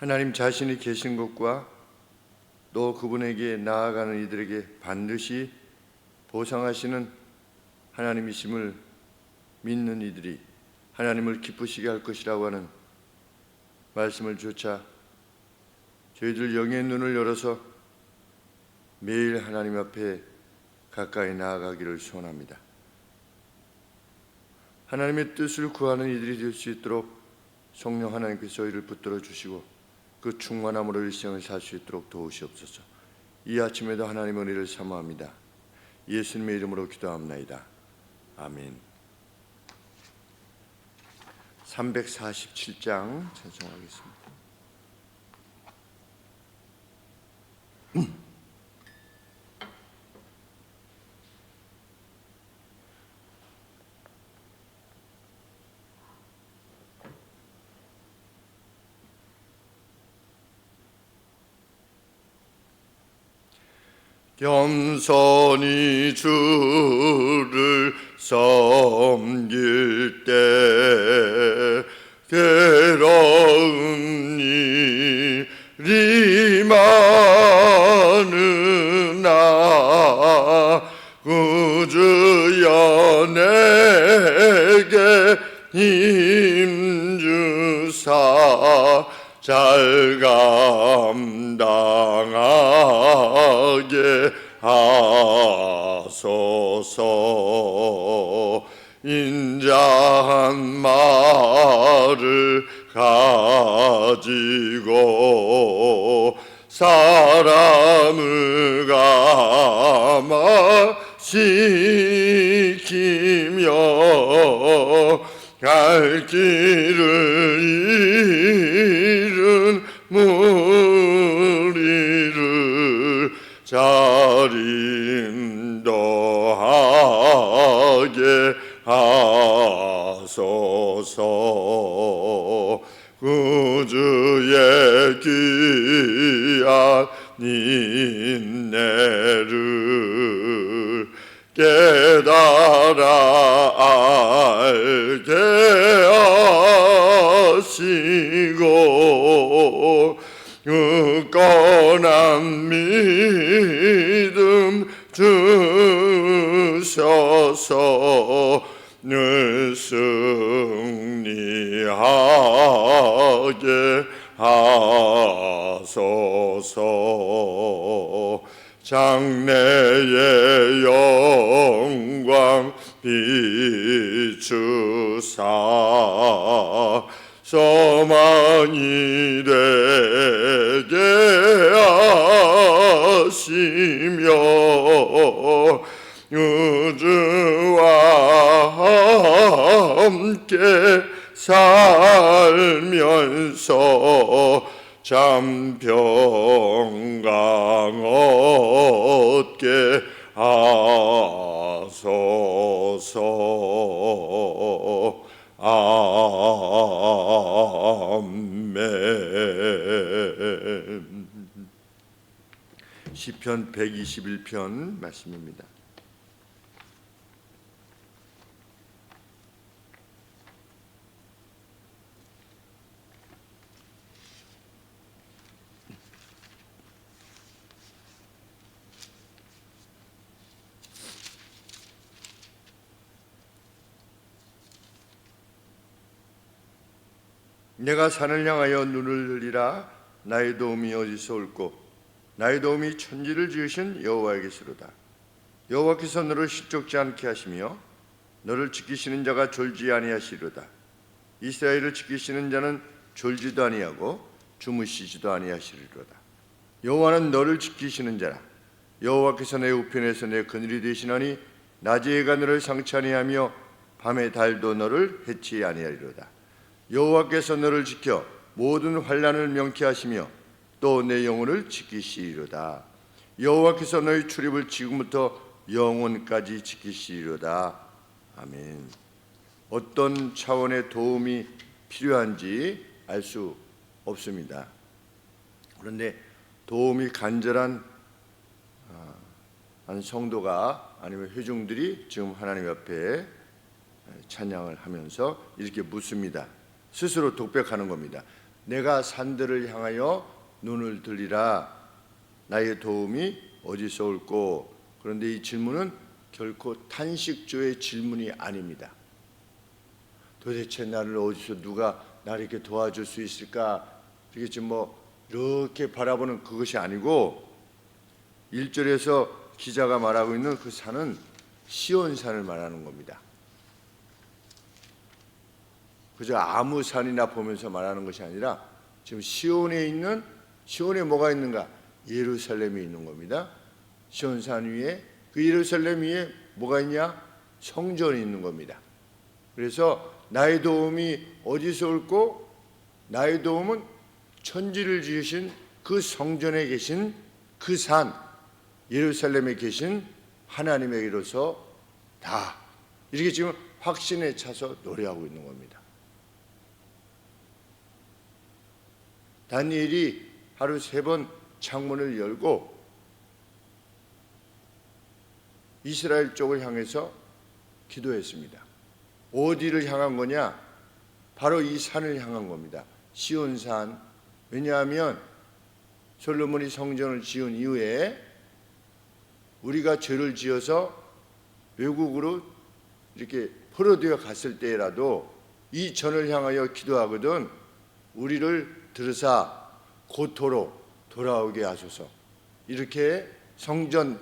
하나님 자신이 계신 것과 또 그분에게 나아가는 이들에게 반드시 보상하시는 하나님이심을 믿는 이들이 하나님을 기쁘시게 할 것이라고 하는 말씀을 조차 저희들 영의 눈을 열어서 매일 하나님 앞에 가까이 나아가기를 소원합니다. 하나님의 뜻을 구하는 이들이 될 수 있도록 성령 하나님께서 저희를 붙들어 주시고 그 충만함으로 일생을 살 수 있도록 도우시옵소서. 이 아침에도 하나님의 은혜를 사모합니다. 예수님의 이름으로 기도합나이다. 아멘. 347장 찬송하겠습니다. 겸손히 주를 섬길 때 괴로운 일이 많으나 구주여 내게 힘주사 잘 감당하게 하소서. 인자한 말을 가지고 사람을 감화시키며 갈 길을 잃은 무리를 잘 인도하게 하소서. 구주의 귀한 인내를 깨달아 알게 하시고 굳건한 믿음 주셔서 늘 승리하게 하소서. 장래의 영광 비추사 소망이 되게 하시며 우주와 함께 살면서 참 평강 얻게 하소서. 아멘. 시편 121편 말씀입니다. 내가 산을 향하여 눈을 들리라. 나의 도움이 어디서 올꼬? 나의 도움이 천지를 지으신 여호와에게서로다. 여호와께서 너를 실족지 않게 하시며 너를 지키시는 자가 졸지 아니하시리로다. 이스라엘을 지키시는 자는 졸지도 아니하고 주무시지도 아니하시리로다. 여호와는 너를 지키시는 자라. 여호와께서 내 우편에서 내 그늘이 되시나니 낮에 해가 너를 상치 아니하며 밤에 달도 너를 해치 아니하리로다. 여호와께서 너를 지켜 모든 환난을 명쾌하시며 또 내 영혼을 지키시리로다. 여호와께서 너의 출입을 지금부터 영원까지 지키시리로다. 아멘. 어떤 차원의 도움이 필요한지 알 수 없습니다. 그런데 도움이 간절한 한 성도가 아니면 회중들이 지금 하나님 앞에 찬양을 하면서 이렇게 묻습니다. 스스로 독백하는 겁니다. 내가 산들을 향하여 눈을 들리라. 나의 도움이 어디서 올꼬? 그런데 이 질문은 결코 탄식조의 질문이 아닙니다. 도대체 나를 어디서 누가 나를 이렇게 도와줄 수 있을까? 이렇게 지금 이렇게 바라보는 그것이 아니고 1절에서 기자가 말하고 있는 그 산은 시온산을 말하는 겁니다. 그저 아무 산이나 보면서 말하는 것이 아니라 지금 시온에 뭐가 있는가? 예루살렘이 있는 겁니다. 시온산 위에, 그 예루살렘 위에 뭐가 있냐? 성전이 있는 겁니다. 그래서 나의 도움이 어디서 올꼬? 나의 도움은 천지를 지으신 그 성전에 계신 그 산, 예루살렘에 계신 하나님에게로서 다, 이렇게 지금 확신에 차서 노래하고 있는 겁니다. 다니엘이 하루 3번 창문을 열고 이스라엘 쪽을 향해서 기도했습니다. 어디를 향한 거냐? 바로 이 산을 향한 겁니다. 시온산. 왜냐하면 솔로몬이 성전을 지은 이후에 우리가 죄를 지어서 외국으로 이렇게 포로되어 갔을 때라도 이 전을 향하여 기도하거든 우리를 들으사 고토로 돌아오게 하소서. 이렇게 성전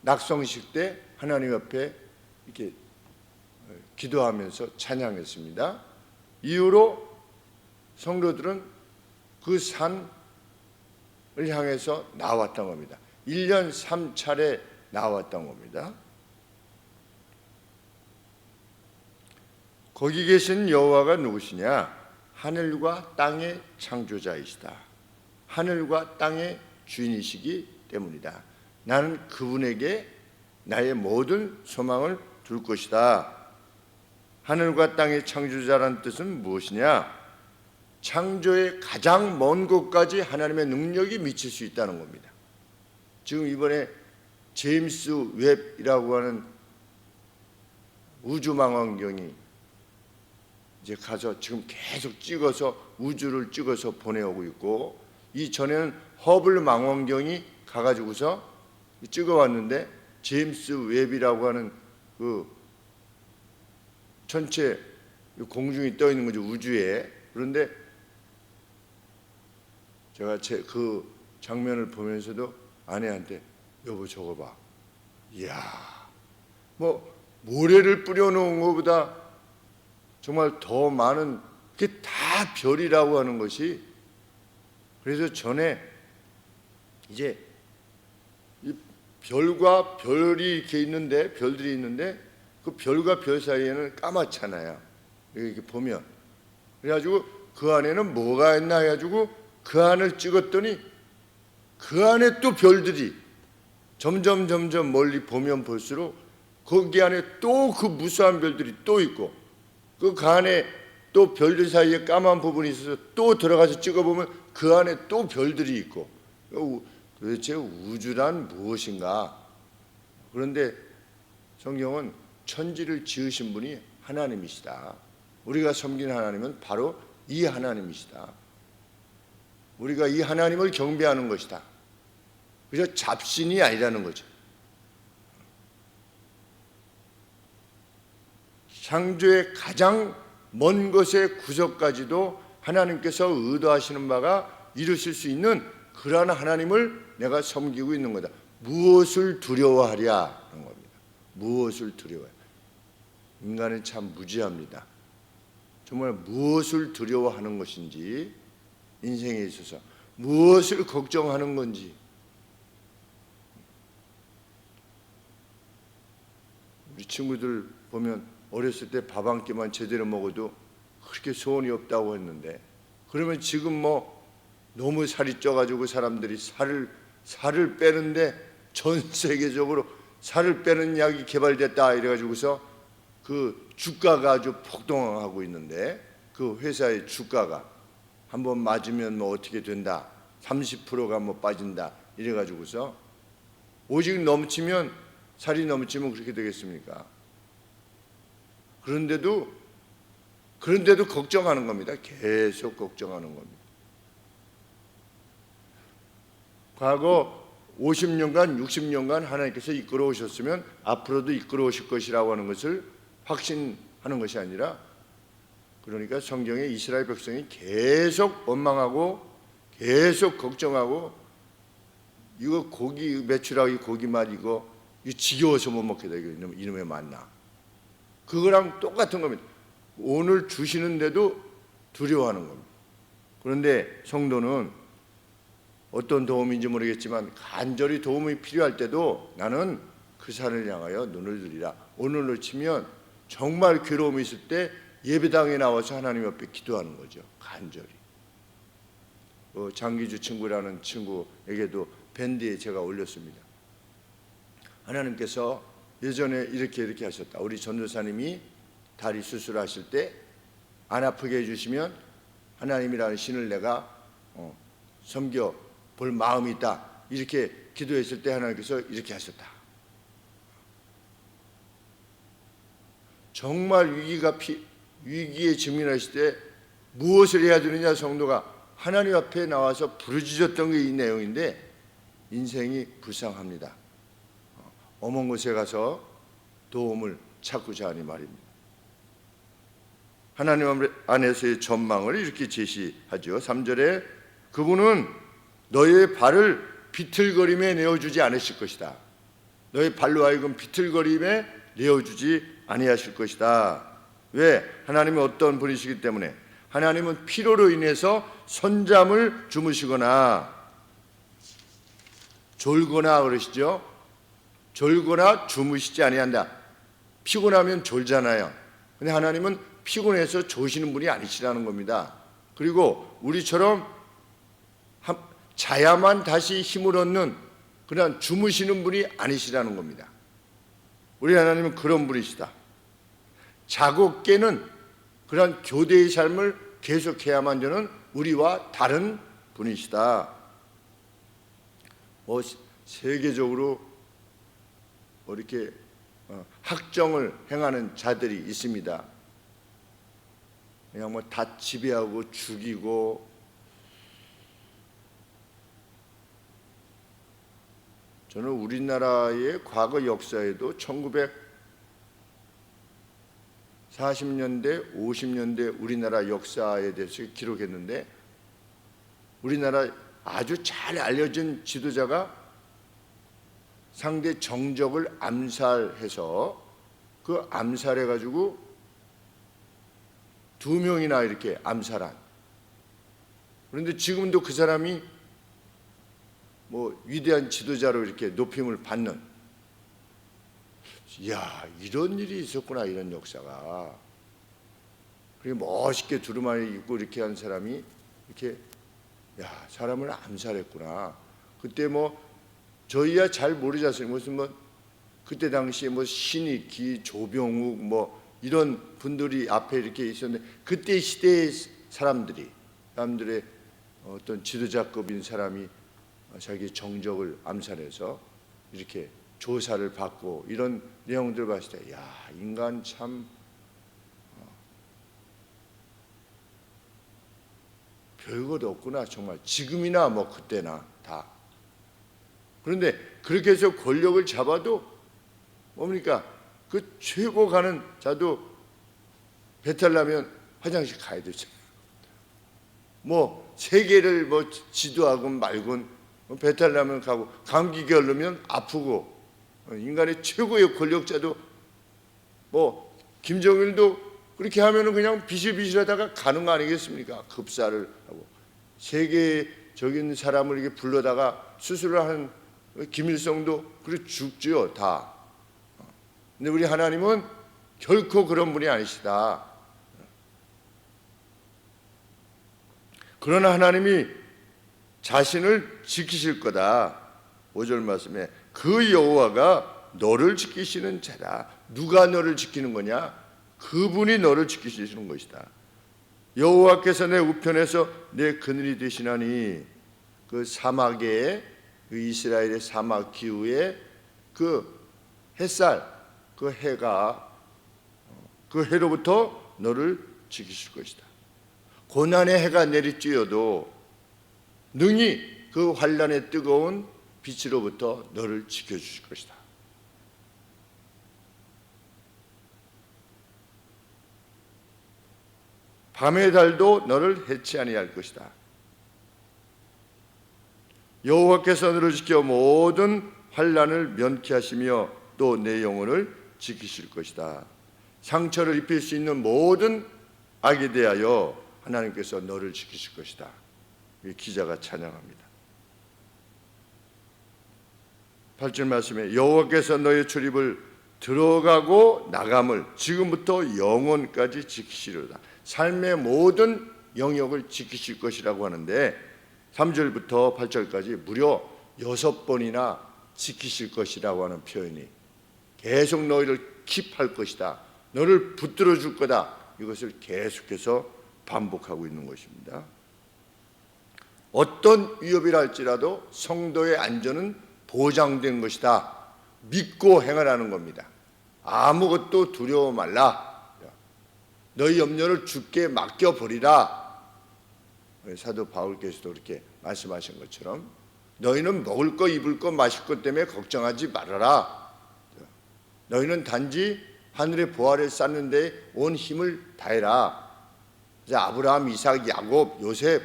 낙성식 때 하나님 앞에 이렇게 기도하면서 찬양했습니다. 이후로 성도들은 그 산을 향해서 나왔던 겁니다. 1년 3차례 나왔던 겁니다. 거기 계신 여호와가 누구시냐? 하늘과 땅의 창조자이시다. 하늘과 땅의 주인이시기 때문이다. 나는 그분에게 나의 모든 소망을 둘 것이다. 하늘과 땅의 창조자라는 뜻은 무엇이냐? 창조의 가장 먼 곳까지 하나님의 능력이 미칠 수 있다는 겁니다. 지금 이번에 제임스 웹이라고 하는 우주망원경이 이제 가서 지금 계속 찍어서 우주를 찍어서 보내오고 있고, 이 전에는 허블 망원경이 가가지고서 찍어왔는데 제임스 웹이라고 하는 그 전체 공중이 떠 있는 거죠, 우주에. 그런데 제가 그 장면을 보면서도 아내한테 여보 저거 봐. 이야, 모래를 뿌려놓은 것보다 정말 더 많은, 그게 다 별이라고 하는 것이. 그래서 전에 이제 이 별과 별이 이렇게 있는데, 별들이 있는데 그 별과 별 사이에는 까맣잖아요, 이렇게 보면. 그래가지고 그 안에는 뭐가 있나 해가지고 그 안을 찍었더니 그 안에 또 별들이 점점 멀리 보면 볼수록 거기 안에 또 그 무수한 별들이 또 있고, 그 안에 또 별들 사이에 까만 부분이 있어서 또 들어가서 찍어보면 그 안에 또 별들이 있고. 도대체 우주란 무엇인가? 그런데 성경은 천지를 지으신 분이 하나님이시다. 우리가 섬기는 하나님은 바로 이 하나님이시다. 우리가 이 하나님을 경배하는 것이다. 그저 잡신이 아니라는 거죠. 창조의 가장 먼 것의 구석까지도 하나님께서 의도하시는 바가 이루실 수 있는 그러한 하나님을 내가 섬기고 있는 거다. 무엇을 두려워하랴 하는 겁니다. 무엇을 두려워해? 인간은 참 무지합니다. 정말 무엇을 두려워하는 것인지, 인생에 있어서 무엇을 걱정하는 건지. 우리 친구들 보면 어렸을 때 밥 한 끼만 제대로 먹어도 그렇게 소원이 없다고 했는데, 그러면 지금 너무 살이 쪄가지고 사람들이 살을 빼는데 전 세계적으로 살을 빼는 약이 개발됐다 이래가지고서 그 주가가 아주 폭등하고 있는데, 그 회사의 주가가 한번 맞으면 어떻게 된다, 30%가 빠진다 이래가지고서 오직 넘치면, 살이 넘치면 그렇게 되겠습니까? 그런데도 걱정하는 겁니다. 계속 걱정하는 겁니다. 과거 50년간 60년간 하나님께서 이끌어 오셨으면 앞으로도 이끌어 오실 것이라고 하는 것을 확신하는 것이 아니라, 그러니까 성경에 이스라엘 백성이 계속 원망하고 계속 걱정하고, 이거 고기 매출하기 고기 맛 이거 지겨워서 못 먹게 되고 이놈의 만나, 그거랑 똑같은 겁니다. 오늘 주시는데도 두려워하는 겁니다. 그런데 성도는 어떤 도움인지 모르겠지만 간절히 도움이 필요할 때도 나는 그 산을 향하여 눈을 들이라. 오늘로 치면 정말 괴로움이 있을 때 예배당에 나와서 하나님 앞에 기도하는 거죠. 간절히. 장기주 친구라는 친구에게도 밴드에 제가 올렸습니다. 하나님께서 예전에 이렇게 하셨다. 우리 전도사님이 다리 수술하실 때 안 아프게 해주시면 하나님이라는 신을 내가 섬겨 볼 마음이 있다. 이렇게 기도했을 때 하나님께서 이렇게 하셨다. 정말 위기에 직면하실 때 무엇을 해야 되느냐, 성도가 하나님 앞에 나와서 부르짖었던 게 이 내용인데, 인생이 불쌍합니다. 어먼 곳에 가서 도움을 찾고자 하니 말입니다. 하나님 안에서의 전망을 이렇게 제시하죠. 3절에 그분은 너의 발을 비틀거림에 내어주지 않으실 것이다. 너의 발로 하여금 비틀거림에 내어주지 아니하실 것이다. 왜? 하나님은 어떤 분이시기 때문에. 하나님은 피로로 인해서 선잠을 주무시거나 졸거나 그러시죠. 졸거나 주무시지 아니한다. 피곤하면 졸잖아요. 근데 하나님은 피곤해서 조시는 분이 아니시라는 겁니다. 그리고 우리처럼 자야만 다시 힘을 얻는 그런 주무시는 분이 아니시라는 겁니다. 우리 하나님은 그런 분이시다. 자고 깨는 그런 교대의 삶을 계속해야만 되는 우리와 다른 분이시다. 세계적으로 이렇게 학정을 행하는 자들이 있습니다. 그냥 다 지배하고 죽이고, 저는 우리나라의 과거 역사에도 1940년대, 50년대 우리나라 역사에 대해서 기록했는데, 우리나라 아주 잘 알려진 지도자가 상대 정적을 암살해서 그 암살해가지고 2명이나 이렇게 암살한. 그런데 지금도 그 사람이 위대한 지도자로 이렇게 높임을 받는, 이야, 이런 일이 있었구나, 이런 역사가. 그리고 멋있게 두루마리 입고 이렇게 한 사람이 이렇게, 야, 사람을 암살했구나. 그때 저희야 잘 모르지 않습니까? 무슨 그때 당시에 신익기, 조병욱 이런 분들이 앞에 이렇게 있었는데, 그때 시대의 사람들의 어떤 지도자급인 사람이 자기 정적을 암살해서 이렇게 조사를 받고, 이런 내용들을 봤을 때, 야, 인간 참 별것도 없구나, 정말. 지금이나 그때나 다. 그런데 그렇게 해서 권력을 잡아도 뭡니까? 그 최고 가는 자도 배탈 나면 화장실 가야 되잖아요. 세계를 지도하건 말건 배탈 나면 가고, 감기 걸리면 아프고, 인간의 최고의 권력자도 김정일도 그렇게 하면은 그냥 비실비실하다가 가는 거 아니겠습니까? 급사를 하고. 세계적인 사람을 이렇게 불러다가 수술을 하는 김일성도 그렇게 죽지요, 다. 근데 우리 하나님은 결코 그런 분이 아니시다. 그러나 하나님이 자신을 지키실 거다. 5절 말씀에 그 여호와가 너를 지키시는 자다. 누가 너를 지키는 거냐? 그분이 너를 지키시는 것이다. 여호와께서 내 우편에서 내 그늘이 되시나니. 그 사막에, 그 이스라엘의 사막 기후에 그 햇살, 그 해가, 그 해로부터 너를 지키실 것이다. 고난의 해가 내리쬐어도 능히 그 환난의 뜨거운 빛으로부터 너를 지켜주실 것이다. 밤의 달도 너를 해치 아니할 것이다. 여호와께서 너를 지켜 모든 환난을 면케하시며 또 내 영혼을 지키실 것이다. 상처를 입힐 수 있는 모든 악에 대하여 하나님께서 너를 지키실 것이다. 기자가 찬양합니다. 8절 말씀에 여호와께서 너의 출입을 들어가고 나감을 지금부터 영원까지 지키시리로다. 삶의 모든 영역을 지키실 것이라고 하는데 3절부터 8절까지 무려 6번이나 지키실 것이라고 하는 표현이 계속 너희를 킵할 것이다. 너를 붙들어 줄 거다. 이것을 계속해서 반복하고 있는 것입니다. 어떤 위협이라 할지라도 성도의 안전은 보장된 것이다. 믿고 행하라는 겁니다. 아무것도 두려워 말라. 너희 염려를 주께 맡겨버리라. 사도 바울께서도 그렇게 말씀하신 것처럼 너희는 먹을 것, 입을 것, 마실 것 때문에 걱정하지 말아라. 너희는 단지 하늘의 보화를 쌓는 데 온 힘을 다해라. 아브라함, 이삭, 야곱, 요셉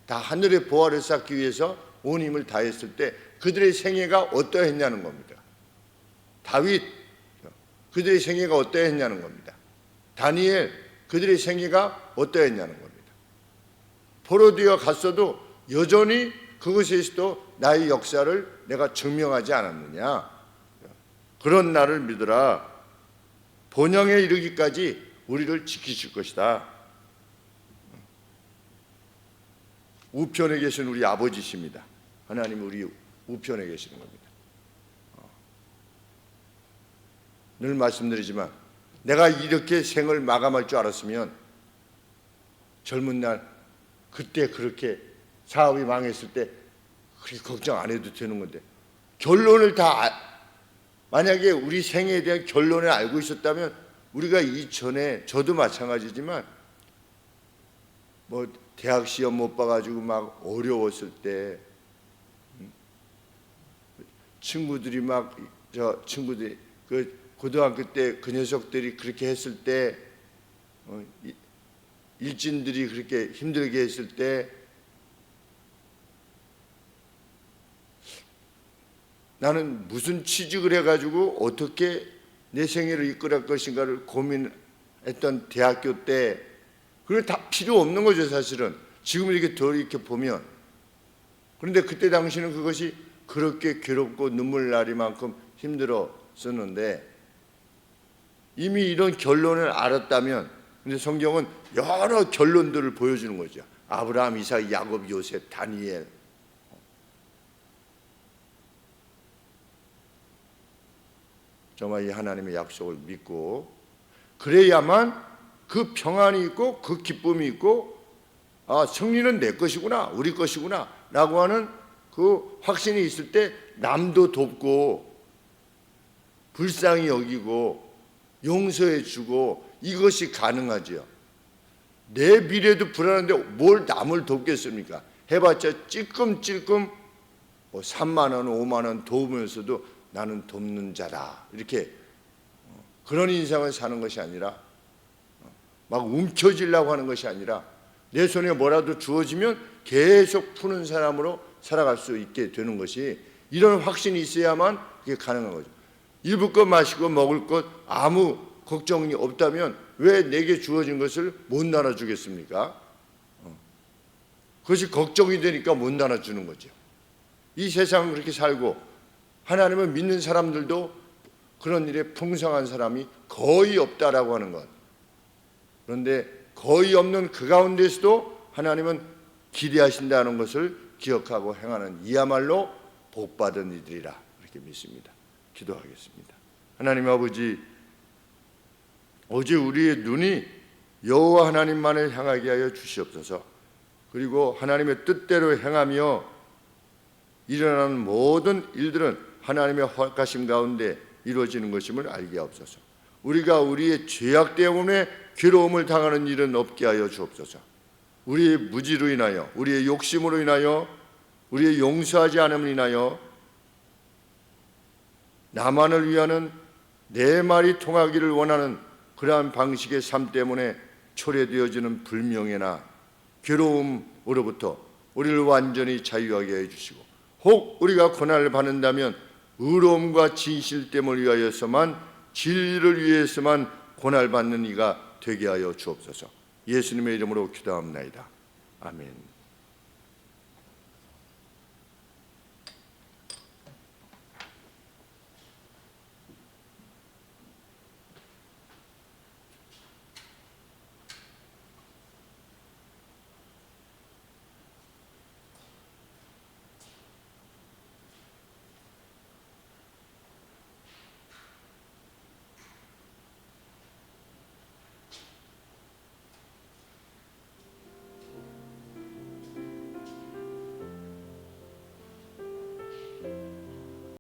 다 하늘의 보화를 쌓기 위해서 온 힘을 다했을 때 그들의 생애가 어떠했냐는 겁니다. 다윗, 그들의 생애가 어떠했냐는 겁니다. 다니엘, 그들의 생애가 어떠했냐는 겁니다. 포로되어 갔어도 여전히 그것에서도 나의 역사를 내가 증명하지 않았느냐. 그런 나를 믿으라. 본향에 이르기까지 우리를 지키실 것이다. 우편에 계신 우리 아버지십니다. 하나님이 우리 우편에 계시는 겁니다. 늘 말씀드리지만 내가 이렇게 생을 마감할 줄 알았으면 젊은 날 그때 그렇게 사업이 망했을 때 그렇게 걱정 안 해도 되는 건데 결론을 만약에 우리 생애에 대한 결론을 알고 있었다면 우리가 이전에 저도 마찬가지지만 뭐 대학 시험 못 봐가지고 막 어려웠을 때 친구들이 친구들이 그 고등학교 때 그 녀석들이 그렇게 했을 때 일진들이 그렇게 힘들게 했을 때 나는 무슨 취직을 해가지고 어떻게 내 생애를 이끌어갈 것인가를 고민했던 대학교 때 그게 다 필요 없는 거죠 사실은. 지금 이렇게 이렇게 보면. 그런데 그때 당시는 그것이 그렇게 괴롭고 눈물 나리만큼 힘들었었는데 이미 이런 결론을 알았다면 근데 성경은 여러 결론들을 보여주는 거죠. 아브라함, 이삭, 야곱, 요셉, 다니엘. 정말 이 하나님의 약속을 믿고 그래야만 그 평안이 있고 그 기쁨이 있고 승리는 내 것이구나 우리 것이구나 라고 하는 그 확신이 있을 때 남도 돕고 불쌍히 여기고 용서해 주고 이것이 가능하죠. 내 미래도 불안한데 뭘 남을 돕겠습니까? 해봤자 찔끔찔끔 3만 원, 5만 원 도우면서도 나는 돕는 자다. 이렇게 그런 인생을 사는 것이 아니라 막 움켜쥐려고 하는 것이 아니라 내 손에 뭐라도 주어지면 계속 푸는 사람으로 살아갈 수 있게 되는 것이 이런 확신이 있어야만 그게 가능한 거죠. 입을 것 마시고 먹을 것 아무 걱정이 없다면 왜 내게 주어진 것을 못 나눠주겠습니까? 그것이 걱정이 되니까 못 나눠주는 거죠. 이 세상은 그렇게 살고 하나님을 믿는 사람들도 그런 일에 풍성한 사람이 거의 없다라고 하는 것. 그런데 거의 없는 그 가운데서도 하나님은 기대하신다는 것을 기억하고 행하는 이야말로 복받은 이들이라 이렇게 믿습니다. 기도하겠습니다. 하나님 아버지, 오직 우리의 눈이 여호와 하나님만을 향하게 하여 주시옵소서. 그리고 하나님의 뜻대로 행하며 일어나는 모든 일들은 하나님의 허락하심 가운데 이루어지는 것임을 알게 하옵소서. 우리가 우리의 죄악 때문에 괴로움을 당하는 일은 없게 하여 주옵소서. 우리의 무지로 인하여 우리의 욕심으로 인하여 우리의 용서하지 않음을 인하여 나만을 위하는 내 말이 통하기를 원하는 그러한 방식의 삶 때문에 초래되어지는 불명예나 괴로움으로부터 우리를 완전히 자유하게 해주시고, 혹 우리가 고난을 받는다면 의로움과 진실됨을 위하여서만, 진리를 위해서만 고난을 받는 이가 되게 하여 주옵소서. 예수님의 이름으로 기도합나이다. 아멘.